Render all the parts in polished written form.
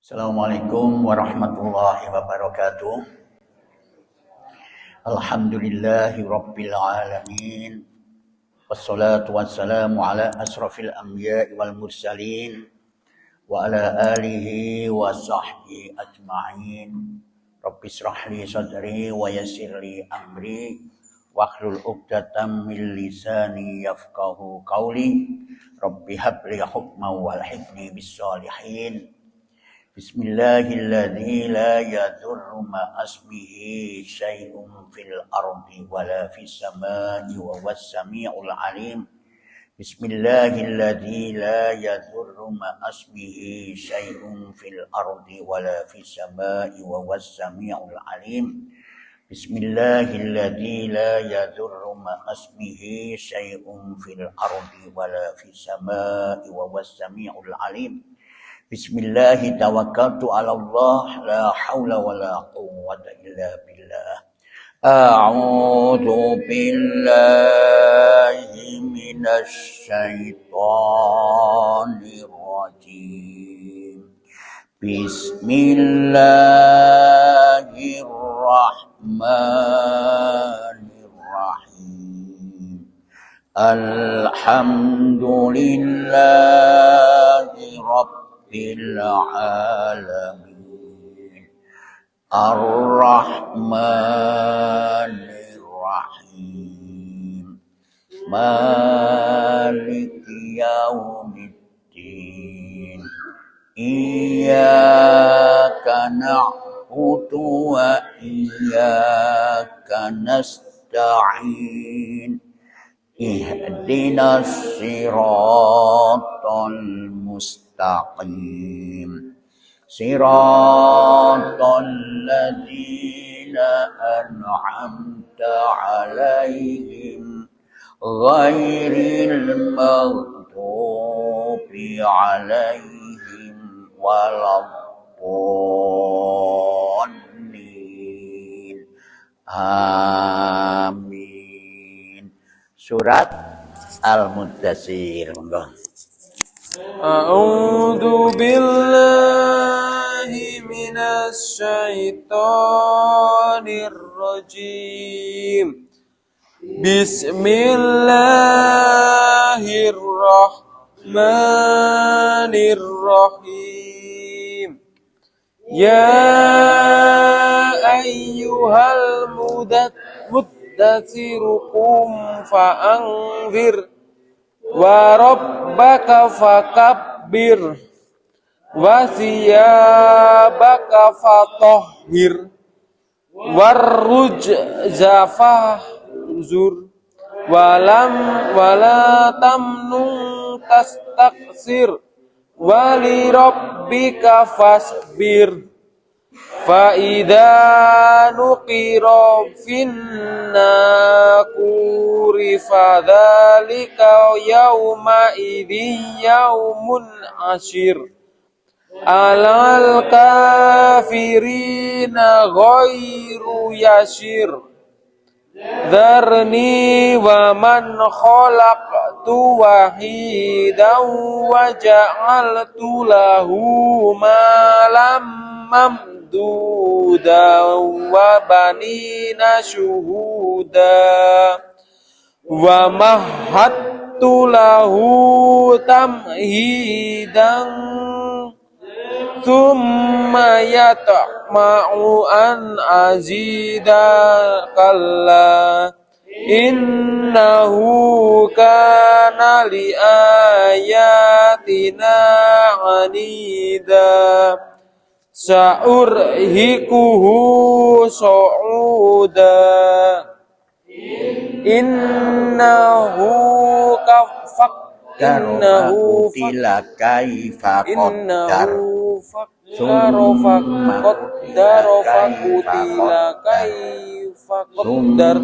Assalamualaikum warahmatullahi wabarakatuh. Alhamdulillahi rabbil alamin. Wassalatu wassalamu ala asrafil anbiya'i wal mursalin wa ala alihi wa sahbihi ajma'in. Rabbi shrah li sadri wa yassir li amri wahlul 'uqdatam min lisani yafqahu qawli. Rabbi habli hukman walhiqni bis shalihin. Bismillahilladzi la yadurru ma asmihi syai'un fil ardi wala fis samai wa huwas samiul alim. Bismillahilladzi la yadurru ma asmihi syai'un fil ardi wala fis samai wa huwas samiul alim. Bismillahilladzi la yadurru ma asmihi syai'un fil ardi wala fis samai wa huwas samiul alim. Bismillahi tawakkaltu ala Allah la haula wa la quwwata illa billah. A'udzu billahi minasy syaithanir rajim. Bismillahirrahmanirrahim. Alhamdulillahi rabbil alamin. Ar-Rahmanir Rahim. Maliki yaumiddin. Iyyaka na'budu wa iyyaka nasta'in. Ihdinas siratal mustaqim. Siratal ladzina an'amta 'alaihim ghairil maghdubi 'alaihim waladdallin. Amin. Surat Al-Muddatsir. A'udzu billahi minasy syaithanir rajim. Bismillahirrahmanirrahim. Ya ayyuhal muddatsir qum fa'anzir wa rabbaka fakabbir wa thiyabaka fatahhir warrujza fahzur wala tamnun tastaksir wali rabbika fasbir. Fa'idha nuqira finnakuri fadhalika yawma idhin yawmun ashir. Alal kafirina ghairu yashir. Dharni wa man khalaqtu wahidan wa ja'altu lahu malam mamduda wa banina syuhuda wa mahattu lahu tamhidan thumma yatma'u an azida kalla innahu kana li ayatina anida. Sa'urhikuhu su'uda. Innahu Qutila kaifa qaddar. Summa nadhara qutila kaifa qaddar. Summa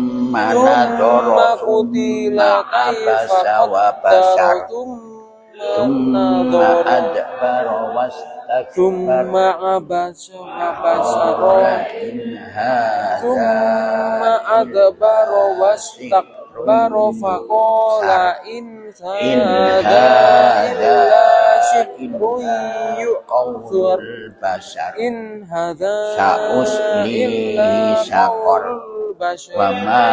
adbara Summa abasa wa basara. Summa adbara wastakbara faqala in hadza illa sihrun yu'thar qaulul basar in hadza sa'uslihi illa saqar qaulul bashar wa ma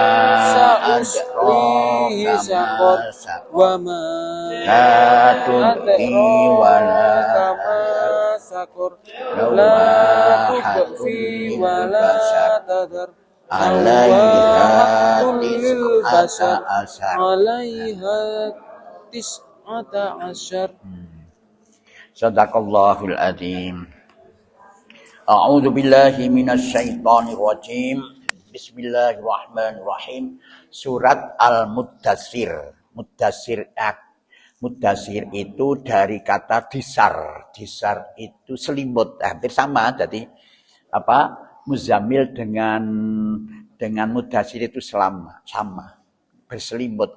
sa'uslihi adraka saqar ma saqar wa ma la tudhi wa la kama saqar la lawahatun tudfi lil wa la basar tadhar alaiha lil tis'ata basar asar. alaiha tis'ata asyar. Sadaqallahul azim. A'udzu billahi minasy syaithanir rajim. Bismillahirrahmanirrahim. Surat Al-Muddatsir. Muddatsir itu dari kata disar. Disar itu selimut, hampir sama. Jadi apa? Muzammil dengan Muddatsir itu sama, berselimut.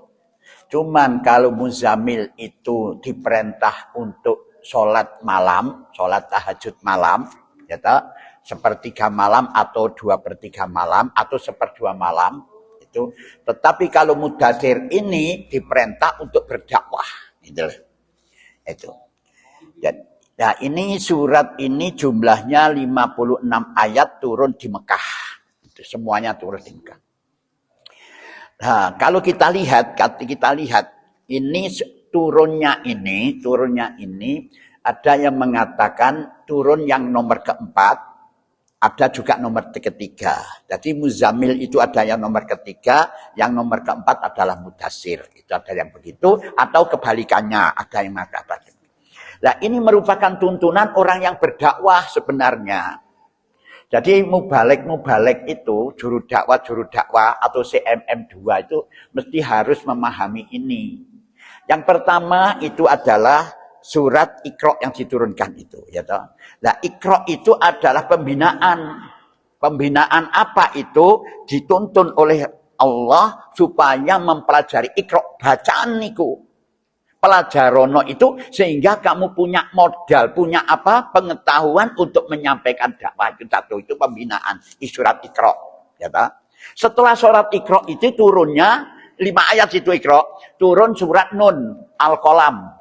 Cuman kalau Muzammil itu diperintah untuk sholat malam, sholat tahajud malam, ya tak? Sepertiga malam atau 2/3 malam atau 1/2 malam itu. Tetapi kalau Muddatsir ini diperintah untuk berdakwah, gitu. Itu. Nah, ini surat ini jumlahnya 56 ayat turun di Mekah. Itu semuanya turun di Mekah. Nah, kalau kita lihat ini turunnya ini ada yang mengatakan turun yang nomor keempat, ada juga nomor ketiga. Jadi Muzammil itu ada yang nomor ketiga, yang nomor keempat adalah Muddatsir. Itu ada yang begitu, atau kebalikannya, ada yang mengatakan. Nah, ini merupakan tuntunan orang yang berdakwah sebenarnya. Jadi mubalek itu, juru dakwah atau CMM2 itu mesti harus memahami ini. Yang pertama itu adalah surat Iqra yang diturunkan itu, ya toh. Nah, Iqra itu adalah pembinaan. Pembinaan apa itu? Dituntun oleh Allah supaya mempelajari Iqra, bacaan niku. Pelajarono itu sehingga kamu punya modal, punya apa? Pengetahuan untuk menyampaikan dakwah itu satu, itu pembinaan surat Iqra, ya toh. Setelah surat Iqra itu turunnya 5 ayat itu Iqra, turun surat Nun, Al-Qalam.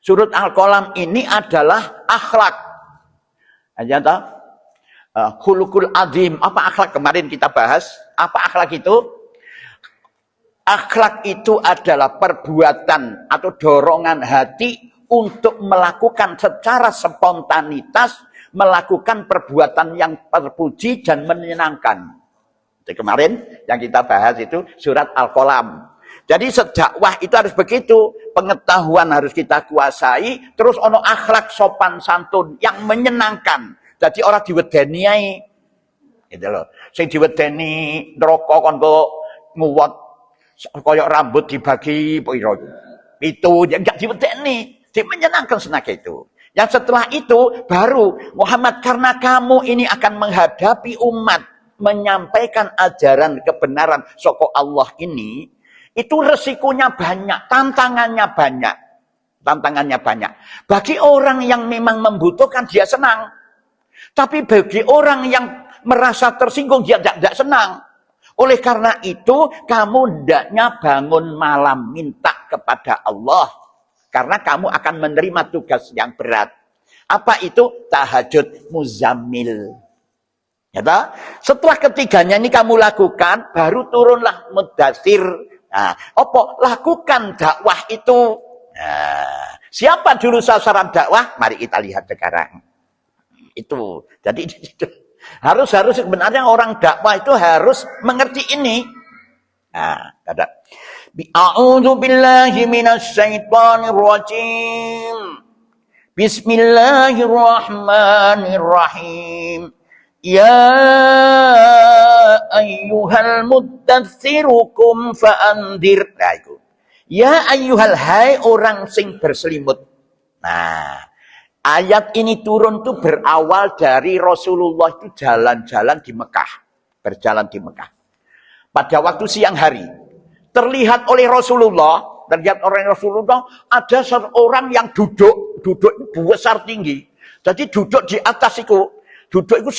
Surat Al-Qalam ini adalah akhlak. Ya toh? Khuluqul azim. Apa akhlak? Kemarin kita bahas. Apa akhlak itu? Akhlak itu adalah perbuatan atau dorongan hati untuk melakukan secara spontanitas, melakukan perbuatan yang terpuji dan menyenangkan. Jadi kemarin yang kita bahas itu surat Al-Qalam. Jadi sedakwah itu harus begitu, pengetahuan harus kita kuasai, terus ono akhlak sopan santun yang menyenangkan. Jadi orang diwedeni ae. Gitu loh. Sing diwedeni neraka kon kok nguwat koyok rambut dibagi piro itu yang enggak diwedeni, dia menyenangkan senaga itu. Yang setelah itu baru Muhammad, karena kamu ini akan menghadapi umat, menyampaikan ajaran kebenaran soko Allah ini, itu resikonya banyak, tantangannya banyak. Bagi orang yang memang membutuhkan dia senang, tapi bagi orang yang merasa tersinggung dia tidak senang. Oleh karena itu, kamu hendaknya bangun malam minta kepada Allah. Karena kamu akan menerima tugas yang berat. Apa itu? Tahajud Muzammil. Ya, setelah ketiganya ini kamu lakukan, baru turunlah Muddatsir. Nah, lakukan dakwah itu. Nah, siapa dulu sasaran dakwah? Mari kita lihat sekarang. Itu. Jadi harus sebenarnya orang dakwah itu harus mengerti ini. Nah, ada. A'udzu billahi minasy syaithanir rajim. Bismillahirrahmanirrahim. Ya ayyuhal muddatsiru qum fa'andir. Nah, itu. Ya ayyuhal, hai orang sing berselimut. Nah, ayat ini turun tuh berawal dari Rasulullah itu jalan-jalan di Mekah. Berjalan di Mekah. Pada waktu siang hari. Terlihat oleh Rasulullah ada seorang yang duduk besar tinggi. Jadi duduk di atas itu. Duduk itu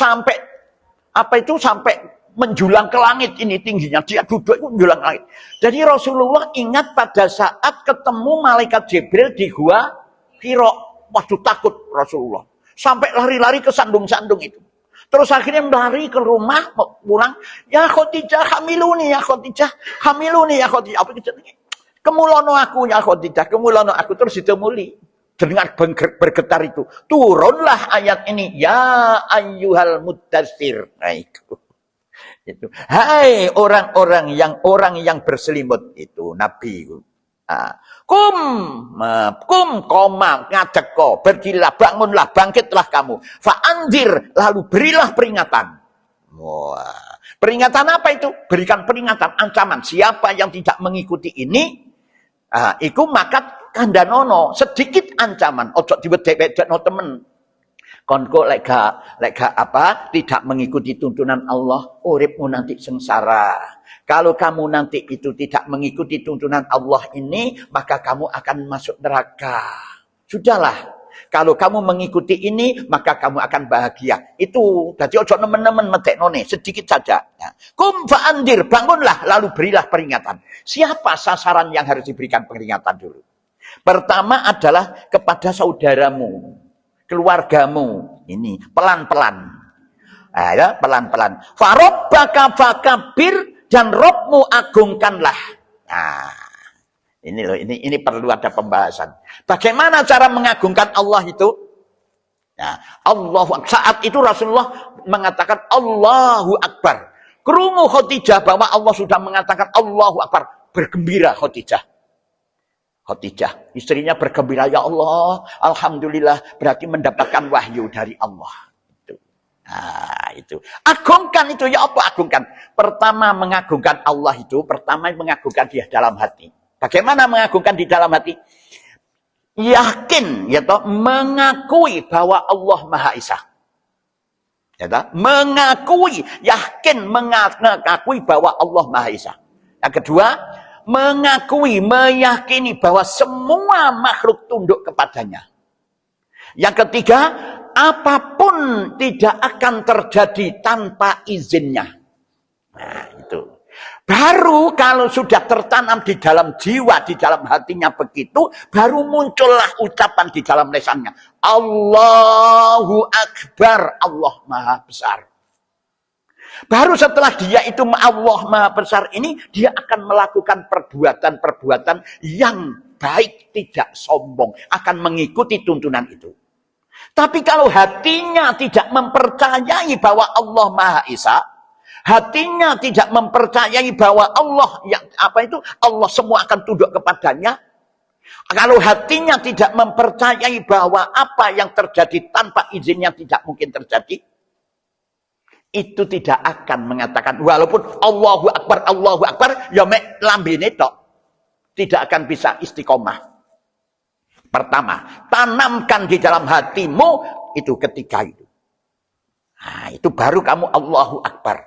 sampai menjulang ke langit ini tingginya. Dia duduk itu menjulang ke langit. Jadi Rasulullah ingat pada saat ketemu malaikat Jibril di gua Hira, waduh takut Rasulullah. Sampai lari-lari ke sandung-sandung itu. Terus akhirnya lari ke rumah, pulang. Ya Khadijah, hamiluni ya Khadijah. Hamiluni ya Khadijah. Apa itu? Kemulono aku ya Khadijah. Kemulono aku. Terus ditemuli. Dengar bergetar itu. Turunlah ayat ini. Ya ayyuhal muddatsir. Nah itu. Hai orang yang berselimut. Itu Nabi. Kum koma ngajak kau, berdirilah, bangunlah, bangkitlah kamu. Fa'anzir, lalu berilah peringatan. Wah, peringatan apa itu? Berikan peringatan, ancaman. Siapa yang tidak mengikuti ini, iku maka kandanono, sedikit ancaman. Ojo diwedek-wedekno temen. Konko lega apa? Tidak mengikuti tuntunan Allah, uripmu nanti sengsara. Kalau kamu nanti itu tidak mengikuti tuntunan Allah ini, maka kamu akan masuk neraka. Sudahlah. Kalau kamu mengikuti ini, maka kamu akan bahagia. Itu, jadi ojo nemen-nemen medeknone, sedikit saja. Kum fa'andir, bangunlah, lalu berilah peringatan. Siapa sasaran yang harus diberikan peringatan dulu? Pertama adalah kepada saudaramu, keluargamu. Ini, pelan-pelan. Ya, pelan-pelan. Farabbaka fakabir, dan Robmu agungkanlah. Nah, ini loh, ini perlu ada pembahasan. Bagaimana cara mengagungkan Allah itu? Nah, saat itu Rasulullah mengatakan Allahu Akbar. Krungu Khadijah bahwa Allah sudah mengatakan Allahu Akbar. Bergembira Khadijah. Istrinya bergembira, ya Allah, alhamdulillah, berarti mendapatkan wahyu dari Allah. Nah, itu. Agungkan itu, ya apa agungkan? Pertama mengagungkan Allah itu, pertama mengagungkan dia dalam hati. Bagaimana mengagungkan di dalam hati? Yakin, ya toh, mengakui bahwa Allah Maha Esa. Ya toh? Mengakui, yakin mengakui bahwa Allah Maha Esa. Yang kedua, meyakini bahwa semua makhluk tunduk kepadanya. Yang ketiga, apapun tidak akan terjadi tanpa izinnya. Nah, itu. Baru kalau sudah tertanam di dalam jiwa, di dalam hatinya begitu, baru muncullah ucapan di dalam lisannya. Allahu Akbar, Allah Maha Besar. Baru setelah dia itu Allah Maha Besar ini, dia akan melakukan perbuatan-perbuatan yang baik, tidak sombong, akan mengikuti tuntunan itu. Tapi kalau hatinya tidak mempercayai bahwa Allah Maha Esa, hatinya tidak mempercayai bahwa Allah Allah semua akan tunduk kepadanya. Kalau hatinya tidak mempercayai bahwa apa yang terjadi tanpa izinnya tidak mungkin terjadi, itu tidak akan mengatakan walaupun Allahu Akbar, ya mek lambene tok, tidak akan bisa istiqomah. Pertama, tanamkan di dalam hatimu itu ketika itu. Nah, itu baru kamu Allahu Akbar.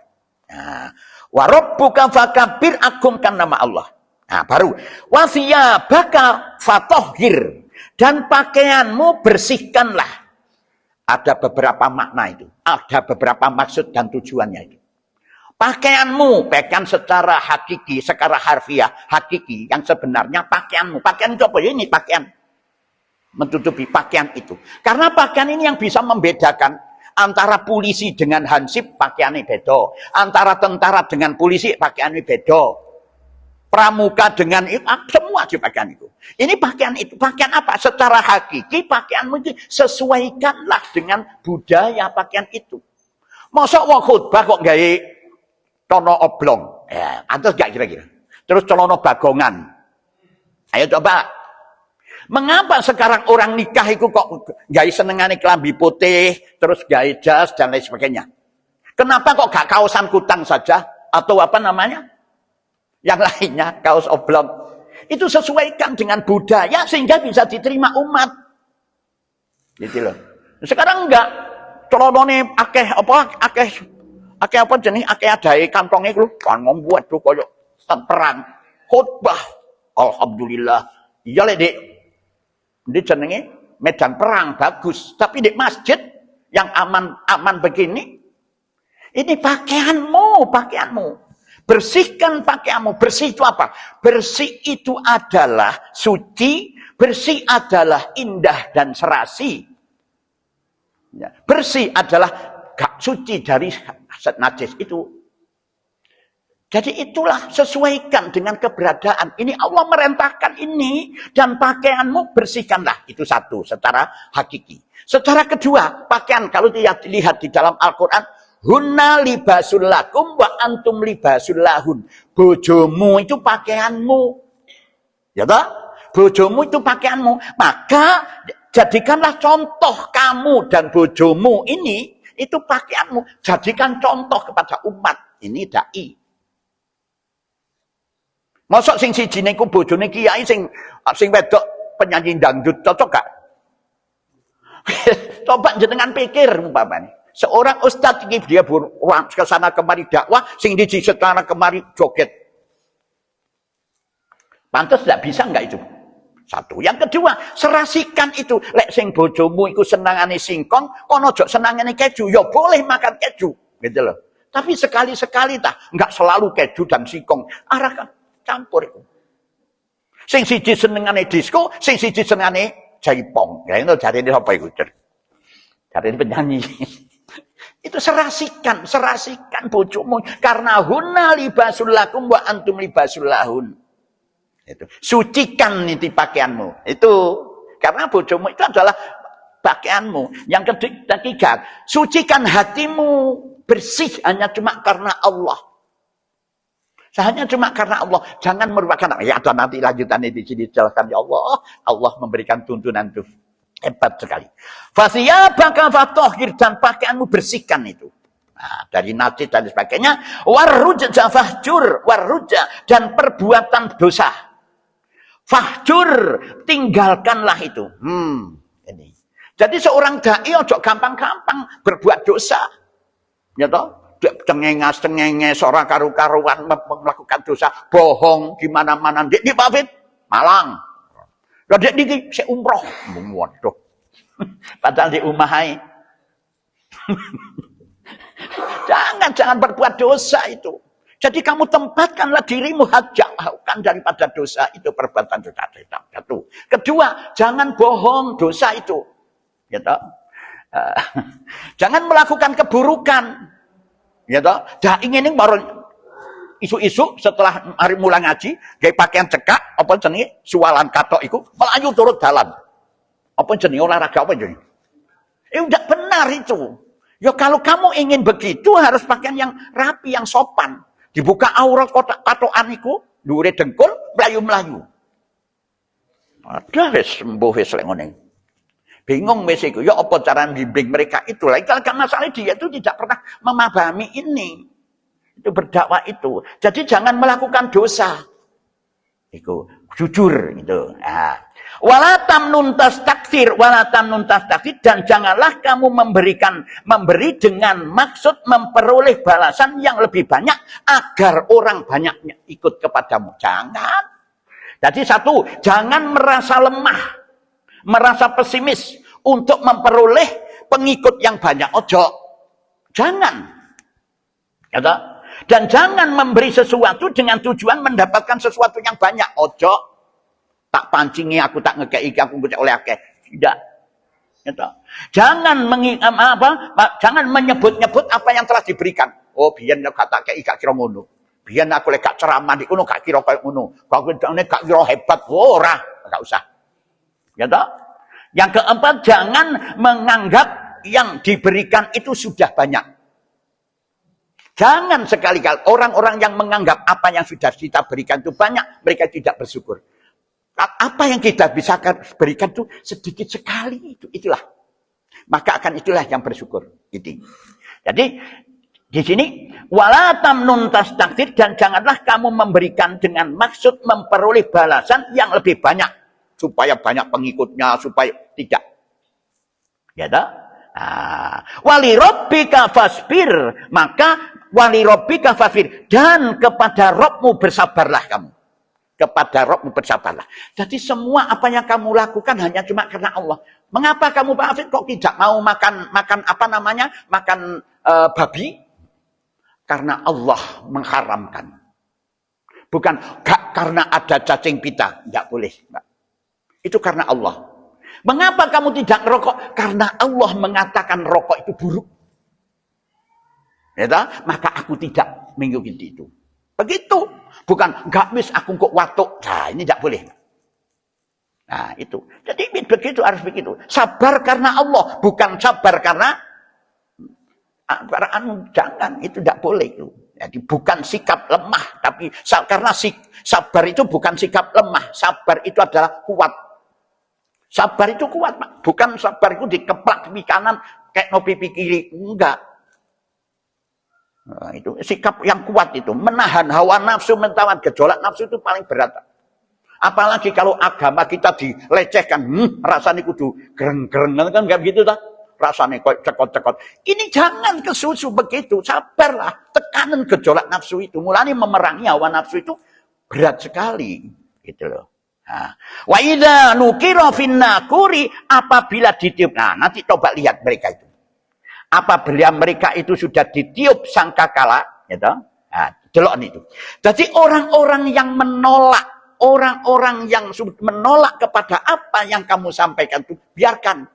Nah, wa rabbuka fakabir, agungkan nama Allah. Nah, baru wasiyabaka fatahhir, dan pakaianmu bersihkanlah. Ada beberapa makna itu. Ada beberapa maksud dan tujuannya itu. Pakaianmu, pakaian secara hakiki, secara harfiah, hakiki, yang sebenarnya pakaianmu. Pakaian itu apa? Ini pakaian. Menutupi pakaian itu. Karena pakaian ini yang bisa membedakan antara polisi dengan hansip, pakaiannya beda. Antara tentara dengan polisi, pakaiannya beda. Pramuka dengan itu, semua di pakaian itu. Ini pakaian itu. Pakaian apa? Secara hakiki, pakaianmu itu sesuaikanlah dengan budaya pakaian itu. Masa wong khutbah kok gawe tono oblong? Ya, antus gak kira-kira. Terus celana bagongan. Ayo coba. Mengapa sekarang orang nikah itu kok gawe senengane kelambi putih, terus gawe jas dan lain sebagainya? Kenapa kok gak kaosan kutang saja atau apa namanya? Yang lainnya kaos oblong. Itu sesuaikan dengan budaya sehingga bisa diterima umat. Gitu loh. Sekarang enggak. Celonone akeh apa jenis akeh adae kantonge lho, kan membuat tuh koyo perang. Khotbah. Alhamdulillah. Iya le, Dik. Ini jenenge medan perang bagus, tapi di masjid yang aman begini, ini pakaianmu. Bersihkan pakaianmu. Bersih itu apa? Bersih itu adalah suci, bersih adalah indah dan serasi. Ya. Bersih adalah gak suci dari najis itu. Jadi itulah, sesuaikan dengan keberadaan. Ini Allah merentahkan ini, dan pakaianmu bersihkanlah. Itu satu, secara hakiki. Secara kedua, pakaian kalau dilihat di dalam Al-Quran, hunna libasul lakum wa antum libasul lahun. Bojomu itu pakaianmu. Ya toh? Bojomu itu pakaianmu. Maka jadikanlah contoh kamu dan bojomu ini, itu pakaianmu. Jadikan contoh kepada umat. Ini dai. Mosok sing siji niku bojone kiai sing wedok penyanyi dangdut, cocok gak? Coba jenengan pikir umpamanya. Seorang ustadz ini dia ke sana kemari dakwah, sing di sana kemari joget. Pantas tidak bisa enggak itu? Satu. Yang kedua, serasikan itu. Lek sing bojomu iku senangane singkong, kono jok senangane keju, ya boleh makan keju, gitu loh. Tapi sekali-sekali enggak selalu keju dan singkong. Arahkan campur itu. Sing siji senengane disco, sing siji senengane jaipong. Ya itu cari ini apa itu? Cari ini penyanyi. Itu serasikan bojomu, karena hunna libasul lakum wa antum libasul lahun. Itu. Sucikan itu pakaianmu. Itu karena bojomu itu adalah pakaianmu. Yang ketiga, sucikan hatimu, bersih hanya cuma karena Allah. Hanya cuma karena Allah. Jangan merupakan, ya ada nanti lanjutannya di sini dijelaskan, ya Allah. Allah memberikan tuntunan itu. Hebat sekali. Fasiyabaka fatahhir, dan pakaianmu bersihkan itu. Nah, dari najis dan sebagainya. Warrujja fahjur, warrujja, dan perbuatan dosa. Fahjur, tinggalkanlah itu. Ini. Jadi seorang dai ojo gampang-gampang berbuat dosa. Ya toh? Cengenges orang karu-karuan melakukan dosa, bohong gimana-mana. Di Pak Fit, Malang. Lah dek niki sik umroh. Waduh. Padahal di umahai. Jangan berbuat dosa itu. Jadi kamu tempatkanlah dirimu jauhkan daripada dosa itu, perbuatan dosa. Satu. Kedua, jangan bohong, dosa itu. Ya toh? Jangan melakukan keburukan. Ya toh, dah ingin baru isu-isu setelah hari mulai ngaji, gaya pakaian cekak, apa jenis sualan katok itu, melayu turut dalan. Apa jenis olahraga apa jenis? Udah benar itu. Ya kalau kamu ingin begitu harus pakaian yang rapi, yang sopan. Dibuka aurat katokan itu, dure dengkul, melayu-melayu. Ada wis sembuh wis lek ngene. Bingung wis iku, ya apa cara bimbing mereka itu? Lagi kalau masalah dia itu tidak pernah memahami ini. Itu berdakwah itu. Jadi jangan melakukan dosa. Itu jujur gitu. Nah. Wala tamnun tastakfir, dan janganlah kamu memberi dengan maksud memperoleh balasan yang lebih banyak agar orang banyaknya ikut kepadamu. Jangan. Jadi satu, jangan merasa lemah, merasa pesimis untuk memperoleh pengikut yang banyak. Ojo. Jangan. Ya, dan jangan memberi sesuatu dengan tujuan mendapatkan sesuatu yang banyak. Ojo. Tak pancingi aku, tak ngekei aku oleh akeh. Tidak. Ya, jangan jangan menyebut-nyebut apa yang telah diberikan. Oh, biyen kata kei gak kira ngono. Biyen aku lek gak ceramah di kono gak kira koyo ngono. Kok gak kira hebat. Oh, ora, gak usah. Ya toh? Yang keempat, jangan menganggap yang diberikan itu sudah banyak. Jangan sekali-kali orang-orang yang menganggap apa yang sudah kita berikan itu banyak, mereka tidak bersyukur. Apa yang kita bisa berikan itu sedikit sekali, itulah. Maka akan itulah yang bersyukur. Gitu. Jadi di sini wala tamnun tastakthir, dan janganlah kamu memberikan dengan maksud memperoleh balasan yang lebih banyak supaya banyak pengikutnya, supaya tidak. Ya dah. Wali rabbika fasbir, maka wali rabbika fasbir, dan kepada Rabbmu bersabarlah kamu. Kepada Rabbmu bersabarlah. Jadi semua apa yang kamu lakukan hanya cuma karena Allah. Mengapa kamu Pak Afid kok tidak mau makan apa namanya? Makan babi? Karena Allah mengharamkan. Bukan gak karena ada cacing pita, enggak boleh. Enggak. Itu karena Allah. Mengapa kamu tidak merokok? Karena Allah mengatakan rokok itu buruk. Ya, maka aku tidak mengikuti itu. Begitu. Bukan enggak wis aku kok watuk. Nah, ini tidak boleh. Nah, itu. Jadi begitu harus begitu. Sabar karena Allah, bukan sabar karena jangan, itu tidak boleh itu. Jadi bukan sikap lemah, tapi karena sabar itu bukan sikap lemah. Sabar itu adalah kuat. Sabar itu kuat, Pak. Bukan sabar itu dikeplak pipi kanan kayak no pipi kiri, enggak. Nah, itu sikap yang kuat itu, menahan hawa nafsu, mentawan gejolak nafsu itu paling berat. Apalagi kalau agama kita dilecehkan, rasanya kudu gereng-gereng kan enggak begitu tak? Rasanya kok cekot-cekot. Ini jangan kesusu begitu, sabarlah. Tekanan gejolak nafsu itu, mulanya memerangi hawa nafsu itu berat sekali, gitu loh. Nah, wa idza nukira fin nakuri, apabila ditiup. Nah, nanti coba lihat mereka itu. Apabila mereka itu sudah ditiup sangkakala, gitu. Nah, delok itu. Jadi orang-orang yang menolak, orang-orang yang menolak kepada apa yang kamu sampaikan itu, biarkan.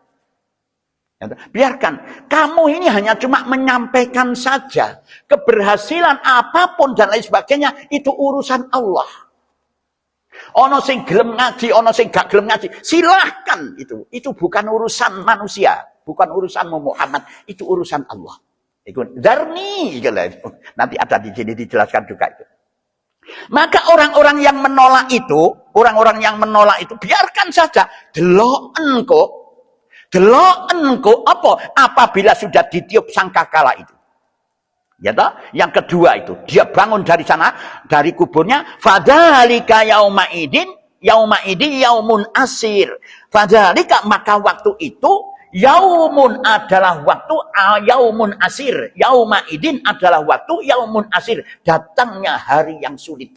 Biarkan. Kamu ini hanya cuma menyampaikan saja. Keberhasilan apapun dan lain sebagainya, itu urusan Allah. Ono sing gelem ngaji, ono sing gak gelem ngaji, silahkan itu. Itu bukan urusan manusia, bukan urusanmu Muhammad, itu urusan Allah. Itu darni, nanti ada di sini dijelaskan juga itu. Maka orang-orang yang menolak itu, biarkan saja. Deloken kok apa? Apabila sudah ditiup sangkakala itu. Ya toh? Yang kedua itu, dia bangun dari sana, dari kuburnya, fadzalika yauma idin yaumun asir. Fadzalika, maka waktu itu yaumun adalah waktu yaumun asir. Yauma idin adalah waktu yaumun asir, datangnya hari yang sulit.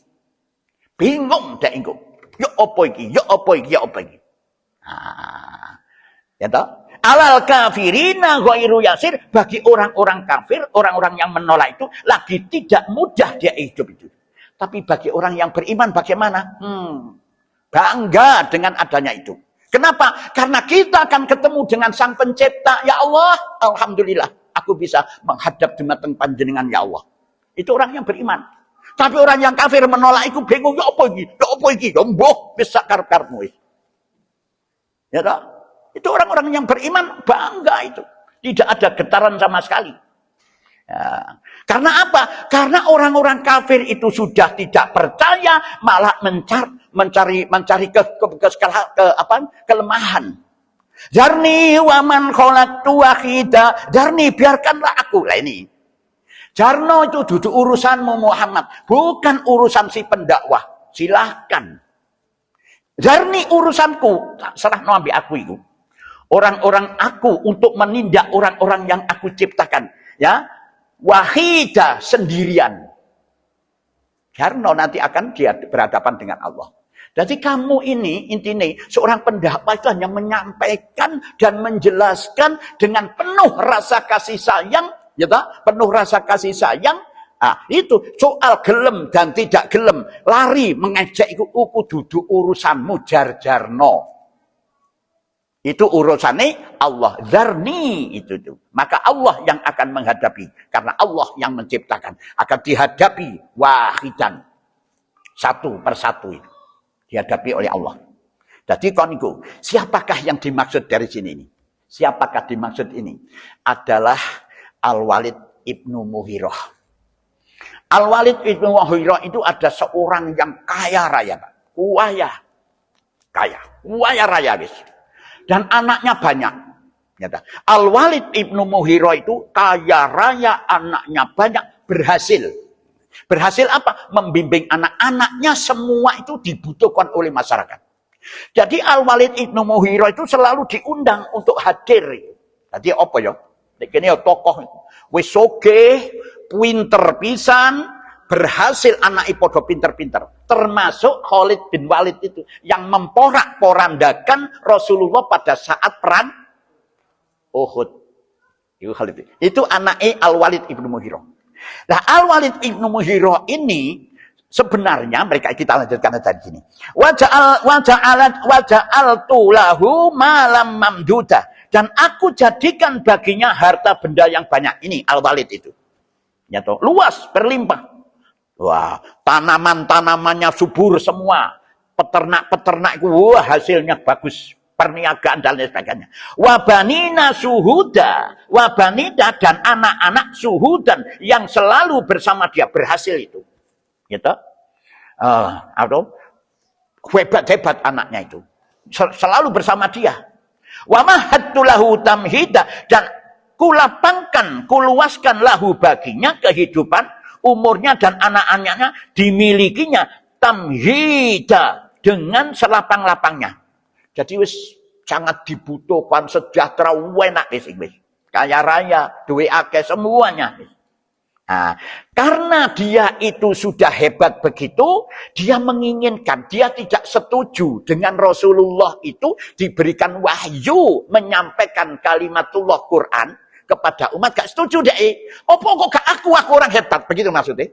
Bingung dak engko. Yo opo iki? Ah. Ya toh? Alal kafirina ghairu yasir, bagi orang-orang kafir, orang-orang yang menolak itu lagi tidak mudah dia hidup itu. Tapi bagi orang yang beriman bagaimana? Bangga dengan adanya itu. Kenapa? Karena kita akan ketemu dengan Sang Pencipta. Ya Allah, alhamdulillah aku bisa menghadap dumateng panjenengan ya Allah. Itu orang yang beriman. Tapi orang yang kafir menolak itu bingung, ya apa iki? Ya mbuh bisa karep-karepmu. Ya toh? Itu orang-orang yang beriman bangga itu. Tidak ada getaran sama sekali. Ya. Karena apa? Karena orang-orang kafir itu sudah tidak percaya, malah mencari kelemahan. Jarni waman khalaqtu wahida. Jarni, biarkanlah aku. Lah ini. Jarno itu duduk urusanmu Muhammad, bukan urusan si pendakwah. Silahkan. Jarni urusanku, serah no ambil aku itu. Orang-orang aku untuk menindak orang-orang yang aku ciptakan, ya, wahida, sendirian. Karena nanti akan dia berhadapan dengan Allah. Jadi kamu ini intinya seorang pendakwah itu hanya menyampaikan dan menjelaskan dengan penuh rasa kasih sayang, ya tak? Penuh rasa kasih sayang. Ah, itu soal gelem dan tidak gelem, lari mengejek uku duduk urusanmu jar-jarno. Itu urusannya Allah. Zarni itu tuh. Maka Allah yang akan menghadapi. Karena Allah yang menciptakan. Akan dihadapi wahidan. Satu persatu itu. Dihadapi oleh Allah. Jadi koniku, siapakah yang dimaksud dari sini ini? Siapakah dimaksud ini? Adalah Al-Walid Ibnu Mughirah. Al-Walid Ibnu Mughirah itu ada seorang yang kaya raya, Pak. Kaya raya, bis. Dan anaknya banyak. Al-Walid Ibnu Mughirah itu kaya raya, anaknya banyak, berhasil. Berhasil apa? Membimbing anak-anaknya, semua itu dibutuhkan oleh masyarakat. Jadi Al-Walid Ibnu Mughirah itu selalu diundang untuk hadir. Jadi apa ya? Ini tokoh wis sugih, pinter pisan, berhasil anak ipodo pinter-pinter. Termasuk Khalid bin Walid itu. Yang memporak-porandakan Rasulullah pada saat perang Uhud. Itu anaknya Al-Walid Ibnu Mughirah. Nah, Al-Walid Ibnu Mughirah ini sebenarnya mereka, kita lanjutkan dari sini. Waja'altu lahu malam mamdudah, dan aku jadikan baginya harta benda yang banyak. Ini Al-Walid itu. Ya toh, luas, berlimpah. Wah, tanaman-tanamannya subur semua. Peternak-peternak itu, wah, hasilnya bagus. Perniagaan dan lain sebagainya. Wabanina suhuda, wabanida, dan anak-anak suhudan yang selalu bersama dia, berhasil itu. Gitu. Atau hebat-hebat anaknya itu. Selalu bersama dia. Wa mahattu lahu tamhida, dan kulapangkan, kuluaskan lahu baginya kehidupan, umurnya dan anak-anaknya dimilikinya tamhida, dengan selapang-lapangnya. Jadi wis sangat dibutuhkan, sejahtera, enak wis. Kaya raya, duwe akeh semuanya. Nah, karena dia itu sudah hebat begitu, dia menginginkan, dia tidak setuju dengan Rasulullah itu diberikan wahyu menyampaikan kalimatullah Quran kepada umat. Gak setuju deh. Apa kok gak aku orang hebat, begitu maksudnya.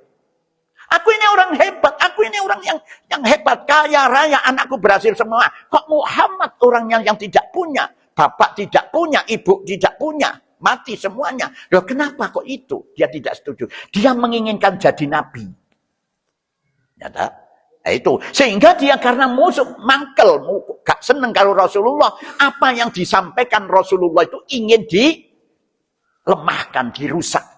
Aku ini orang hebat, aku ini orang yang hebat, kaya raya, anakku berhasil semua. Kok Muhammad orang yang tidak punya, bapak tidak punya, ibu tidak punya, mati semuanya. Loh, kenapa kok itu? Dia tidak setuju. Dia menginginkan jadi nabi. Ya tak? Nah, itu. Sehingga dia karena musuh, mangkel, gak seneng kalau Rasulullah. Apa yang disampaikan Rasulullah itu ingin dilemahkan, dirusak.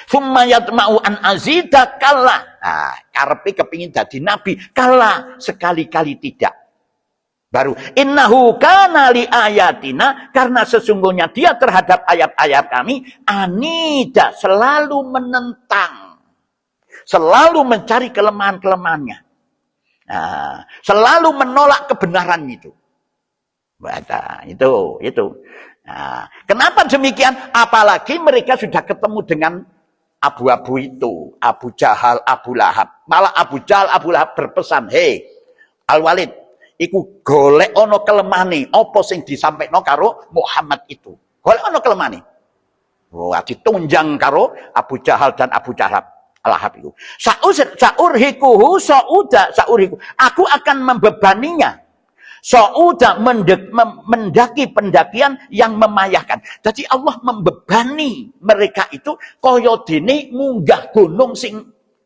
Summa yatma'u an azida kalla. Nah, karepe kepingin dadi nabi, kalla, sekali-kali tidak. Baru innahu kana li ayatina, karena sesungguhnya dia terhadap ayat-ayat kami anida, selalu menentang, selalu mencari kelemahan-kelemahannya. Nah, selalu menolak kebenaran itu. Baca itu. Nah, kenapa demikian? Apalagi mereka sudah ketemu dengan abu-abu itu, Abu Jahal, Abu Lahab. Malah Abu Jahal, Abu Lahab berpesan, "Hei, Al-Walid, iku golek ono kelemahane, apa sing disampaikno karo Muhammad itu. Golek ono kelemahane." Wah, ditunjang karo Abu Jahal dan Abu Lahab itu. Saurhikuhu sauda, saurhiku. Aku akan membebaninya. Sauda, mendaki pendakian yang memayahkan. Jadi Allah membebani mereka itu kaya dene munggah gunung sing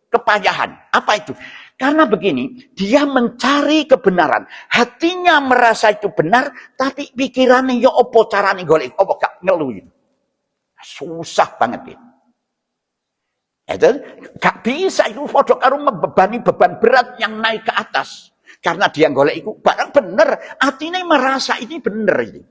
kepayahan. Apa itu? Karena begini, dia mencari kebenaran. Hatinya merasa itu benar, tapi pikirannya ya apa carane golek, apa gak ngeluh. Susah banget itu. Itu gak bisa itu foto karo membebani beban berat yang naik ke atas. Karena dia golek itu barang bener, artinya merasa ini bener ini.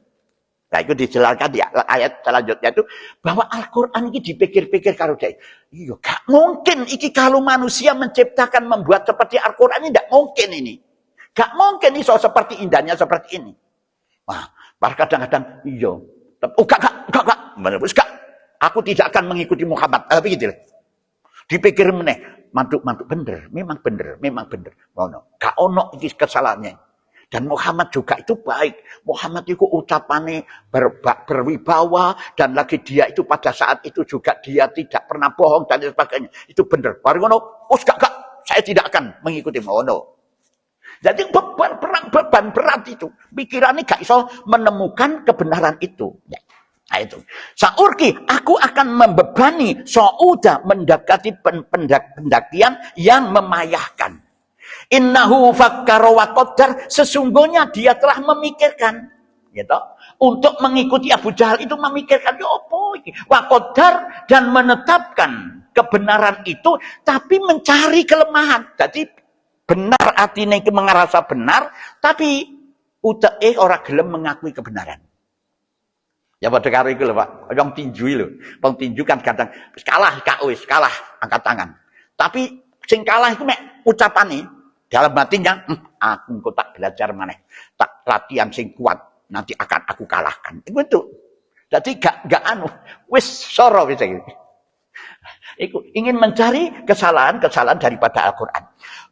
Nah, itu dijelaskan di ayat selanjutnya itu bahwa Al-Qur'an ini dipikir-pikir karo dia. Iya, gak mungkin iki kalau manusia menciptakan membuat seperti Al-Qur'an ini, gak mungkin ini. Gak mungkin ini seperti indahnya seperti ini. Wah, kadang-kadang iya. Oh, gak. Aku tidak akan mengikuti Muhammad. Begitu. Dipikir meneh. Mantuk bener, memang bener. Ngono. Gak ono iki kesalahannya. Dan Muhammad juga itu baik. Muhammad itu ucapannya berwibawa, dan lagi dia itu pada saat itu juga dia tidak pernah bohong dan sebagainya. Itu bener. Baru ngono, gak, saya tidak akan mengikuti ngono. Jadi beban berat itu. Pikirannya gak iso menemukan kebenaran itu. Nah itu. Saurki, aku akan membebani sauda, mendekati pendakian yang memayahkan. Innahu fakkara wa qaddar, sesungguhnya dia telah memikirkan, gitu. Untuk mengikuti Abu Jahal itu memikirkan ya apa iki? Wa qaddar, dan menetapkan kebenaran itu tapi mencari kelemahan. Jadi benar artinya itu mengerasa benar, tapi orang gelem mengakui kebenaran. Ya pada karo iku lho Pak, wong tinju lho. Wong tinju kan kadang kalah angkat tangan. Tapi sing kalah itu mek ucapane dalam hatinya, aku engko tak belajar maneh, tak latihan sing kuat, nanti akan aku kalahkan. Itu. Jadi gak wis soro wis iki. Iku ingin mencari kesalahan daripada Al-Qur'an.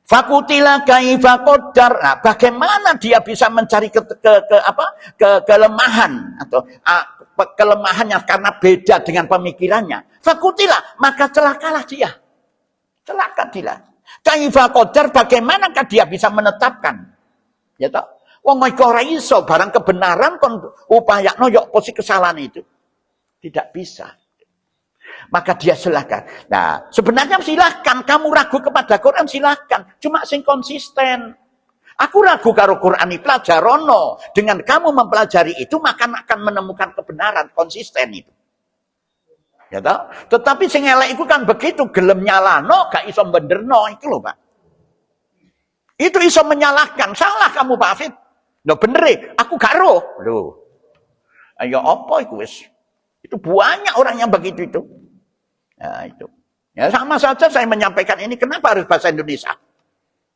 Fakutila kaifa qaddar. Nah, bagaimana dia bisa mencari kelemahan atau kelemahannya karena beda dengan pemikirannya. Fakutila, maka celakalah dia. Celaka dia. Kaifa qadar, bagaimanakah dia bisa menetapkan? Ya toh? Wong iku ora iso barang kebenaran kon upayakno yo posisi kesalahan itu. Tidak bisa. Maka dia silahkan. Nah, sebenarnya silahkan. Kamu ragu kepada Quran, silahkan. Cuma sing konsisten. Aku ragu karo Quran ini, pelajarono. Dengan kamu mempelajari itu, maka akan menemukan kebenaran, konsisten itu. Ya toh? Tetapi sing elek itu kan begitu, gelem nyalano, gak iso benerno, itu loh Pak. Itu iso menyalahkan. Salah kamu Pak Afid. Loh bener, aku gak roh. Loh. Ayo apa itu wis? Itu banyak orang yang begitu itu. Nah, itu. Ya sama saja saya menyampaikan ini, kenapa harus bahasa Indonesia?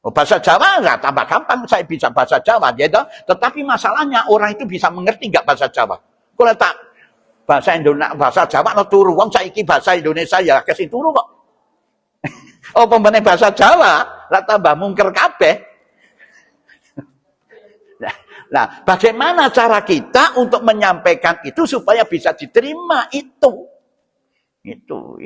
Oh, bahasa Jawa enggak tambah gampang, saya bisa bahasa Jawa, gitu. Tetapi masalahnya orang itu bisa mengerti enggak bahasa Jawa? Kalau tak bahasa Indonesia, bahasa Jawa no turu, wong saiki bahasa Indonesia ya kasih turu kok. Oh, pembene bahasa Jawa, lah tambah mungker kabeh. Nah, bagaimana cara kita untuk menyampaikan itu supaya bisa diterima itu? Itu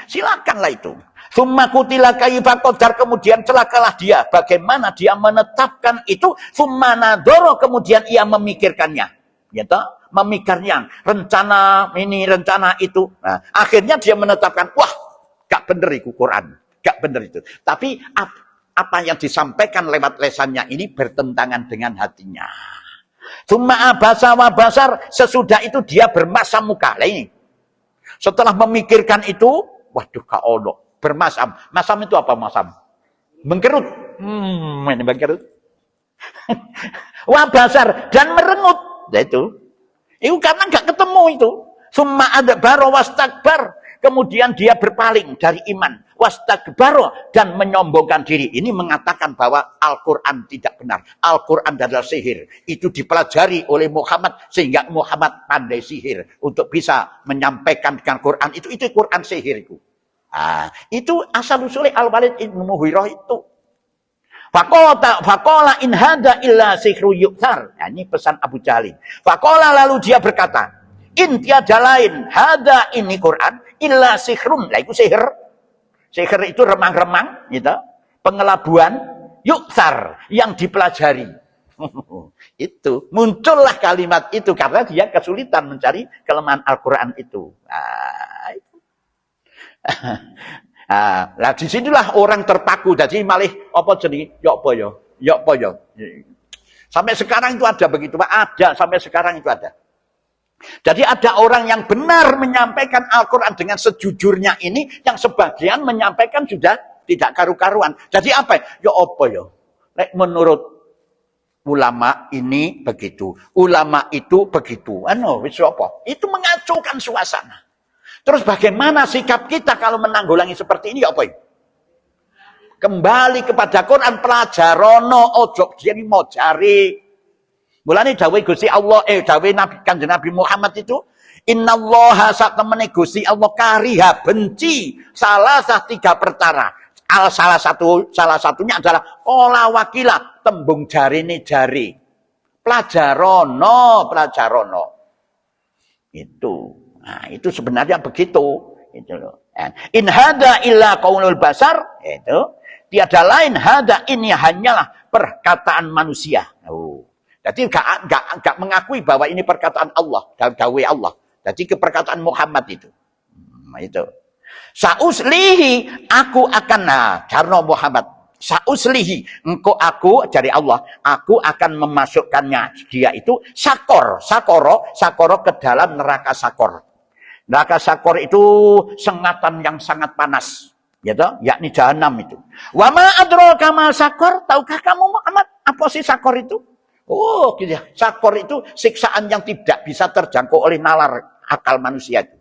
silakanlah itu. Summa kutila kaifa qadar, kemudian celakalah dia. Bagaimana dia menetapkan itu? Summa nadoro, kemudian ia memikirkannya. Ya toh? Memikirnya. Rencana ini, rencana itu. Nah, akhirnya dia menetapkan, wah, gak bener itu Quran. Gak bener itu. Tapi apa yang disampaikan lewat lesannya ini bertentangan dengan hatinya. Summa abasa wa basar, sesudah itu dia bermasam muka. Lah ini. Setelah memikirkan itu, waduh kak ono, bermasam. Masam itu apa masam? Mengkerut. Ini mengkerut. Wa basar, dan merengut. Itu karena nggak ketemu itu. Summa adbaro wastakbar. Kemudian dia berpaling dari iman. Wastakbaro, dan menyombongkan diri. Ini mengatakan bahwa Al-Quran tidak benar. Al-Quran adalah sihir. Itu dipelajari oleh Muhammad sehingga Muhammad pandai sihir untuk bisa menyampaikan dengan Quran itu Quran sihir itu. Nah, itu asal usulnya Al-Walid ibn Mughirah itu. Faqala in hada illa sihru yu'thar. Nah, ini pesan Abu Jalil. Faqala, lalu dia berkata, in tiada lain hada ini Quran illa sihrun. Lah itu sihir. Sihir itu remang-remang, gitu. Pengelabuan, yuksar, yang dipelajari. Itu muncullah kalimat itu karena dia kesulitan mencari kelemahan Al-Quran itu. Nah, disinilah orang terpaku. Jadi malih apa jenenge? Yok poyo. Sampai sekarang itu ada begitu, Pak. Ada sampai sekarang itu ada. Jadi ada orang yang benar menyampaikan Al-Quran dengan sejujurnya ini, yang sebagian menyampaikan sudah tidak karu-karuan. Jadi apa? Ya apa ya? Menurut ulama ini begitu, ulama itu begitu. Wis apa? Itu mengacaukan suasana. Terus bagaimana sikap kita kalau menanggulangi seperti ini? Ya apa? Kembali kepada Quran, pelajarono, ojo jadi mau cari. Mulane dawuh Gusti Allah, dawuh Nabi Kanjeng Nabi Muhammad itu, innallaha satemene Gusti Allah kariha, benci salah tiga perkara. Salah satunya adalah qala wakila, tembung jarine jari. Pelajarono. Itu. Nah, itu sebenarnya begitu. Itu loh. In hada illa qaulul basar, itu tiada lain hada, ini hanyalah perkataan manusia. Jadi gak mengakui bahwa ini perkataan Allah, dawuh Allah. Jadi perkataan Muhammad itu. Itu. Sauslihi, aku akan, karena Muhammad. Sauslihi, aku dari Allah, aku akan memasukkannya. Dia itu sakoro ke dalam neraka sakor. Neraka sakor itu sengatan yang sangat panas. Gitu, yakni jahanam itu. Wa ma adraka ma sakor, tahukah kamu Muhammad apa sih sakor itu? Oh, gitu ya. Sakor itu siksaan yang tidak bisa terjangkau oleh nalar akal manusia itu.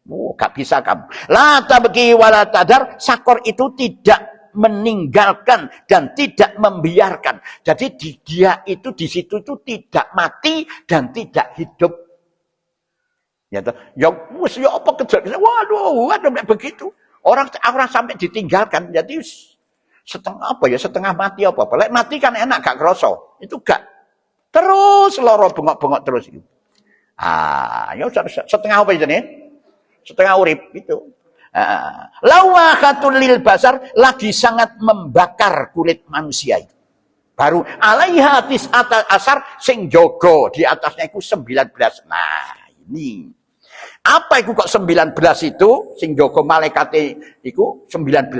Oh, gak bisa kamu. La tabqi wa la tadar, sakor itu tidak meninggalkan dan tidak membiarkan. Jadi dia itu di situ itu tidak mati dan tidak hidup. Ya, apa kejadian? Waduh, begitu. Orang sampai ditinggalkan. Jadi setengah mati apa. Lek mati kan enak, gak kroso. Itu gak. Terus loro bengok-bengok terus itu. Ya setengah apa itu nih? Setengah urip itu. Lawakhatul lil basar, lagi sangat membakar kulit manusia itu. Baru alaiha tis'ata asar sing jogo di atasnya itu 19. Nah, ini. Apa itu kok 19 itu sing jogo malaikate itu 19.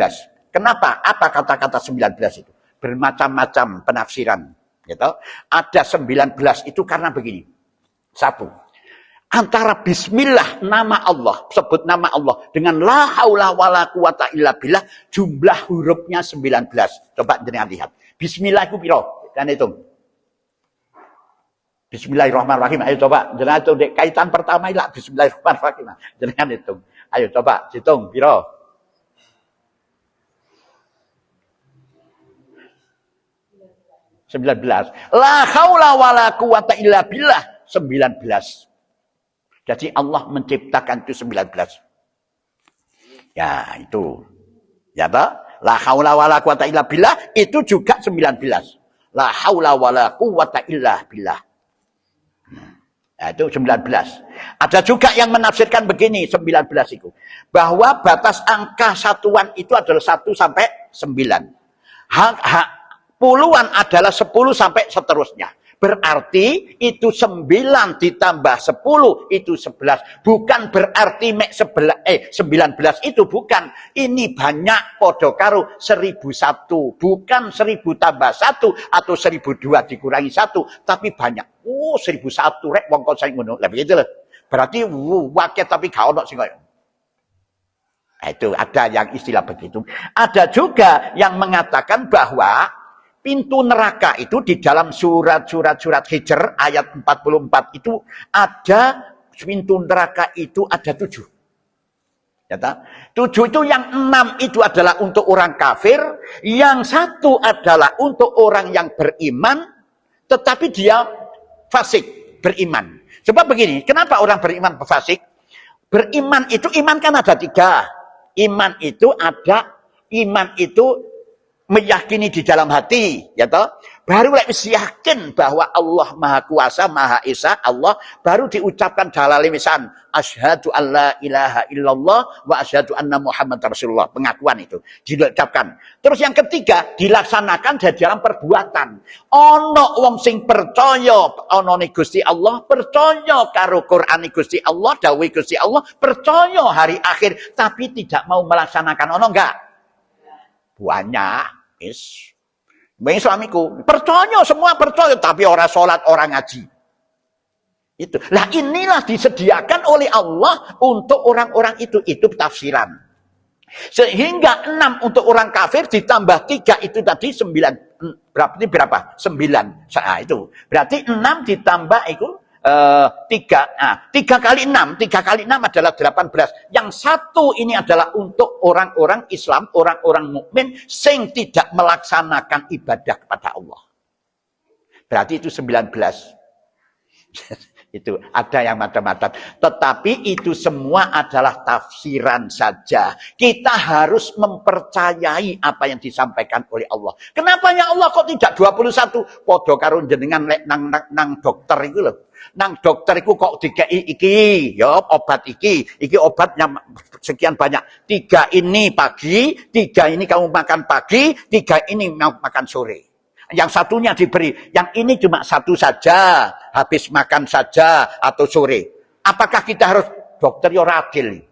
Kenapa? Apa kata-kata 19 itu? Bermacam-macam penafsiran, gitu. Ada 19 itu karena begini. Satu, antara bismillah nama Allah, sebut nama Allah dengan la haula wala quwata illa billah, jumlah hurufnya 19. Coba jenengan lihat. Bismillah itu piro? Dan hitung. Bismillahirrahmanirrahim. Ayo coba jenengan hitung kaitan pertama ilah bismillahirrahmanirrahim. Jenengan hitung. Ayo coba hitung piro? La haula wala quwata illa billah 19. Jadi Allah menciptakan itu 19. Ya, itu. Ya toh? La haula wala quwata illa billah itu juga 19. La haula wala quwata illa billah. Nah, itu 19. Ada juga yang menafsirkan begini 19 itu. Bahwa batas angka satuan itu adalah 1 sampai 9. Puluhan adalah 10 sampai seterusnya. Berarti itu 9 ditambah 10 itu 11. Bukan berarti 19 itu bukan. Ini banyak podo karo 1001. Bukan 1000 tambah 1 atau 1002 dikurangi 1. Tapi banyak. 1001 rek wong kon sing ngono. Lah begitu loh. Berarti wakil tapi gak ono sing koyo. Itu ada yang istilah begitu. Ada juga yang mengatakan bahwa pintu neraka itu di dalam surat Hijr ayat 44 itu ada pintu neraka itu ada 7. Ya, 7 itu yang 6 itu adalah untuk orang kafir, yang 1 adalah untuk orang yang beriman, tetapi dia fasik beriman. Sebab begini, kenapa orang beriman fasik? Beriman itu, iman kan ada 3. Iman itu meyakini di dalam hati, ya toh. Baru lek yakin bahwa Allah Maha Kuasa, Maha Esa, Allah baru diucapkan dalam lisan asyhadu alla ilaha illallah wa asyhadu anna Muhammad Rasulullah. Pengakuan itu diucapkan. Terus yang ketiga dilaksanakan di dalam perbuatan. Ono wong sing percaya ono ne Gusti Allah, percaya karo Quran Gusti Allah, dawuh Gusti Allah, percaya hari akhir tapi tidak mau melaksanakan. Ono enggak? Banyak. Islamiku percaya, semua percaya tapi orang sholat, orang ngaji. Itu lah, inilah disediakan oleh Allah untuk orang-orang itu tafsiran. Sehingga 6 untuk orang kafir ditambah 3 itu tadi 9. Berapa? 9. Nah, itu berarti 6 ditambah itu 3. Nah, 3 kali 6 adalah 18. Yang 1 ini adalah untuk orang-orang Islam, orang-orang mukmin sing tidak melaksanakan ibadah kepada Allah. Berarti itu 19. Itu ada yang macam-macam. Tetapi itu semua adalah tafsiran saja. Kita harus mempercayai apa yang disampaikan oleh Allah. Kenapa ya Allah kok tidak 21? Podo karo jenengan nang dokter itu loh. Nang dokter itu kok dikei iki, ya obat iki obat yang sekian banyak. 3 ini pagi, 3 ini kamu makan pagi, 3 ini mau makan sore. Yang satunya diberi, yang ini cuma 1 saja, habis makan saja atau sore. Apakah kita harus dokter yo adil?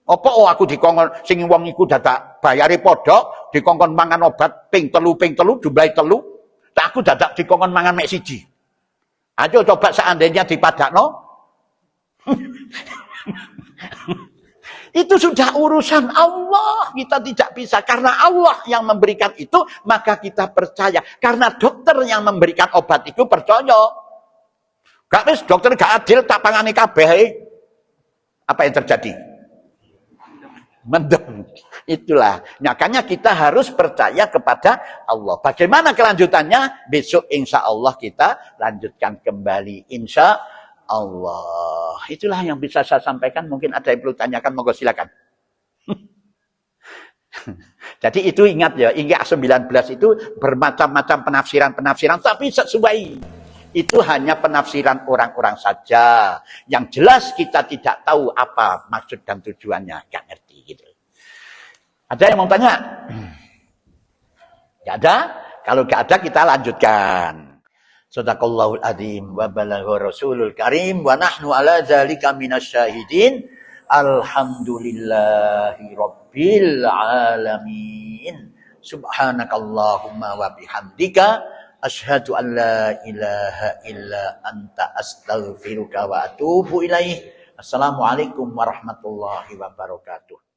Apa aku dikongkon sing wong iku dadak bayare podok, dikongkon mangan obat ping telu jumlahe 3. Tak aku dadak dikongkon mangan mek 1. Ayo coba seandainya dipadakno. Itu sudah urusan Allah. Kita tidak bisa. Karena Allah yang memberikan itu, maka kita percaya. Karena dokter yang memberikan obat itu percaya. Gak wis dokter gak adil, tak pangani kabeh. Apa yang terjadi? Mendem. Itulah. Makanya kita harus percaya kepada Allah. Bagaimana kelanjutannya? Besok insya Allah kita lanjutkan kembali. Insya Allah. Itulah yang bisa saya sampaikan. Mungkin ada yang perlu tanyakan. Monggo silakan. Jadi itu ingat ya. Hingga 19 itu bermacam-macam penafsiran. Tapi sesuai. Itu hanya penafsiran orang-orang saja. Yang jelas kita tidak tahu apa maksud dan tujuannya. Gak ngerti gitu. Ada yang mau tanya? Tidak ada? Kalau tidak ada kita lanjutkan. Shadaqallahul adzim wa balagha rasulul karim wa nahnu ala dzalika minasyahidin. Alhamdulillahi rabbil alamin. Subhanakallahumma wa bihamdika asyhadu an la ilaha illa anta astaghfiruka wa atubu ilaih. Assalamualaikum warahmatullahi wabarakatuh.